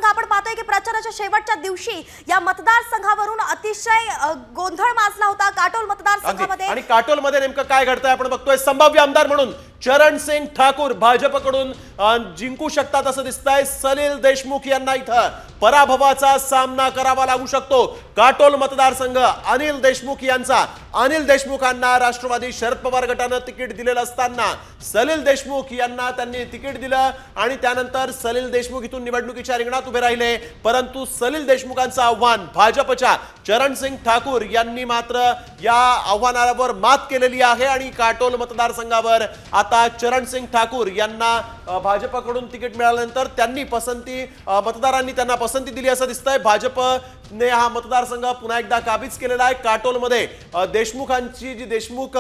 नेमकं आपण पाहतोय की प्रचाराच्या शेवटच्या दिवशी या मतदारसंघावरून अतिशय गोंधळ माजला होता काटोल मतदारसंघामध्ये। आणि काटोलमध्ये नेमकं काय घडतंय आपण बघतोय। संभाव्य आमदार म्हणून चरणसिंग ठाकूर भाजपकडून जिंकू शकतात असं दिसतंय। सलील देशमुख यांना इथं पराभवाचा सामना करावा लागू शकतो। काटोल मतदारसंघ अनिल देशमुख यांचा, अनिल देशमुखांना राष्ट्रवादी शरद पवार गटानं तिकीट दिलेलं असताना सलील देशमुख यांना त्यांनी तिकीट दिलं आणि त्यानंतर सलील देशमुख इथून निवडणुकीच्या रिंगणात उभे राहिले। परंतु सलील देशमुखांचं आव्हान भाजपच्या चरणसिंग ठाकूर यांनी मात्र या आव्हानावर मात केलेली आहे आणि काटोल मतदारसंघावर आता चरणसिंग ठाकूर यांना भाजपकडून तिकीट मिळाल्यानंतर त्यांनी मतदारांनी त्यांना पसंती दिली असं दिसतंय। भाजपने हा मतदारसंघ पुन्हा एकदा काबीज केलेला आहे। काटोलमध्ये देशमुखांची जी देशमुख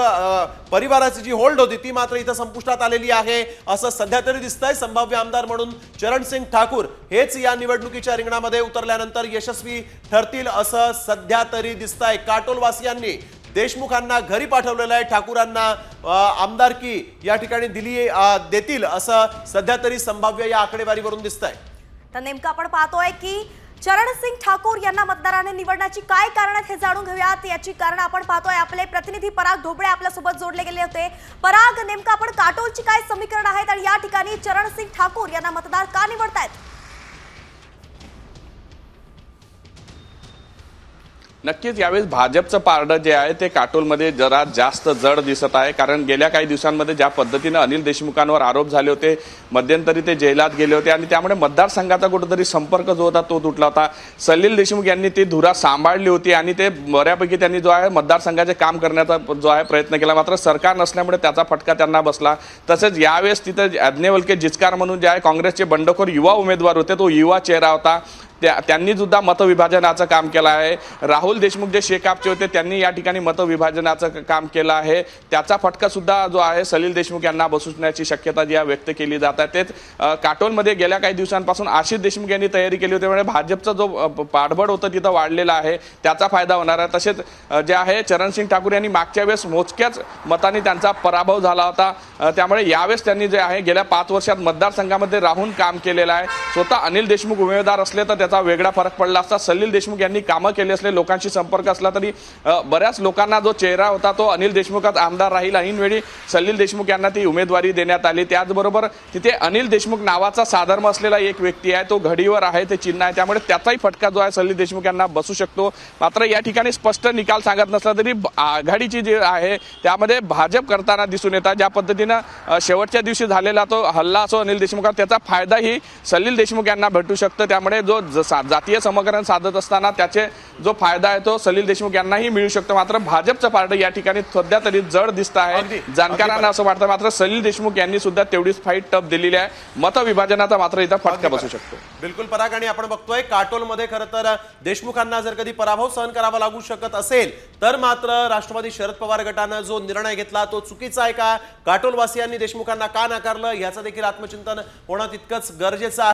परिवाराची जी होल्ड होती ती मात्र इथं संपुष्टात आलेली आहे असं सध्या तरी दिसतंय। संभाव्य आमदार म्हणून चरणसिंग ठाकूर हेच या निवडणुकीच्या रिंगणामध्ये उतरल्यानंतर यशस्वी ठरतील असं सध्या तरी दिसतंय। काटोलवासियांनी देशमुखांना घरी पाठवलेलं आहे। ठाकूरांना आमदारकी या ठिकाणी देतील असं सध्या तरी संभाव्य या आकडेवारीवरून दिसतंय। तर नेमकं आपण पाहतोय की चरणसिंग ठाकूर यांना मतदारांनी निवडण्याची काय कारण आहेत हे जाणून घेऊयात। याची कारण आपण पाहतोय आपले प्रतिनिधी पराग ढोबळे आपल्या सोबत जोडले गेले होते। पराग, नेमकं आपण काटोलची काय समीकरण आहेत आणि या ठिकाणी चरणसिंग ठाकूर यांना मतदार का निवडतायत? नक्कीच यावेळेस भाजपचं पारडं जे आहे ते काटोलमध्ये जरा जास्त जड दिसत आहे। कारण गेल्या काही दिवसांमध्ये ज्या पद्धतीने अनिल देशमुखांवर आरोप झाले होते, मध्यंतरी ते जेलात गेले होते आणि त्यामुळे मतदारसंघाचा कुठेतरी संपर्क जो होता तो तुटला होता। सलील देशमुख यांनी ती धुरा सांभाळली होती आणि ते बऱ्यापैकी त्यांनी जो आहे मतदारसंघाचे काम करण्याचा जो आहे प्रयत्न केला, मात्र सरकार नसल्यामुळे त्याचा फटका त्यांना बसला। तसेच यावेळेस तिथे याज्ञवल्के जिचकार म्हणून जे आहे काँग्रेसचे बंडखोर युवा उमेदवार होते, तो युवा चेहरा होता, त्यांनी सुद्धा मतविभाजनाचं काम केलं आहे। राहुल देशमुख जे शेकापचे होते त्यांनी या ठिकाणी मतविभाजनाचं काम केलं आहे, त्याचा फटका सुद्धा जो आहे सलील देशमुख यांना बसण्याची शक्यता जी व्यक्त केली जात आहे। तेच काटोलमध्ये गेल्या काही दिवसांपासून आशिष देशमुख यांनी तयारी केली होती, म्हणजे भाजपचा जो पाठबळ होतं तिथं वाढलेला आहे, त्याचा फायदा होणार आहे। तसेच जे आहे चरणसिंग ठाकूर यांनी मागच्या वेळेस मोजक्याच मतांनी त्यांचा पराभव झाला होता, त्यामुळे यावेळेस त्यांनी जे आहे गेल्या 5 वर्षात मतदारसंघामध्ये राहून काम केलेलं आहे। स्वतः अनिल देशमुख उमेदवार असले तर त्याचा वेगळा फरक पडला असता। सलील देशमुख यांनी कामं केले असले, लोकांशी संपर्क असला तरी बऱ्याच लोकांना जो चेहरा होता तो अनिल देशमुखच आमदार राहील, ऐनवेळी सलील देशमुख यांना ती उमेदवारी देण्यात आली। त्याचबरोबर तिथे अनिल देशमुख नावाचा साधर्म असलेला एक व्यक्ती आहे, तो घडीवर आहे, ते चिन्ह आहे, त्यामुळे त्याचाही फटका जो आहे सलील देशमुख यांना बसू शकतो। मात्र या ठिकाणी स्पष्ट निकाल सांगत नसला तरी आघाडीची जी आहे त्यामध्ये भाजप करताना दिसून येतात। ज्या पद्धतीनं शेवटच्या दिवशी झालेला तो हल्ला असो अनिल देशमुख, त्याचा फायदाही सलील देशमुख यांना भेटू शकतो। त्यामुळे जो जातीय समीकरण साधत असताना त्याचे जो फायदा आहे तो सलील देशमुख यांनाही मिळू शकतो। मात्र भाजपचं पारडं या ठिकाणी सध्या तरी जड दिसत आहे। जाणकारांना असं वाटतं मात्र सलील देशमुख यांनी सुद्धा तेवढीच फाईट टफ दिलेली आहे। मतविभाजनाचा मात्र इथं फटका बसू शकतो। बिलकुल पराग, आणि आपण बघतोय काटोलमध्ये खरं तर देशमुखांना जर कधी पराभव सहन करावा लागू शकत असेल तर मात्र राष्ट्रवादी शरद पवार गटानं जो निर्णय घेतला तो चुकीचा आहे का, काटोलवासियांनी देशमुखांना का नाकारलं याचं देखील आत्मचिंतन होणं तितकंच गरजेचं आहे।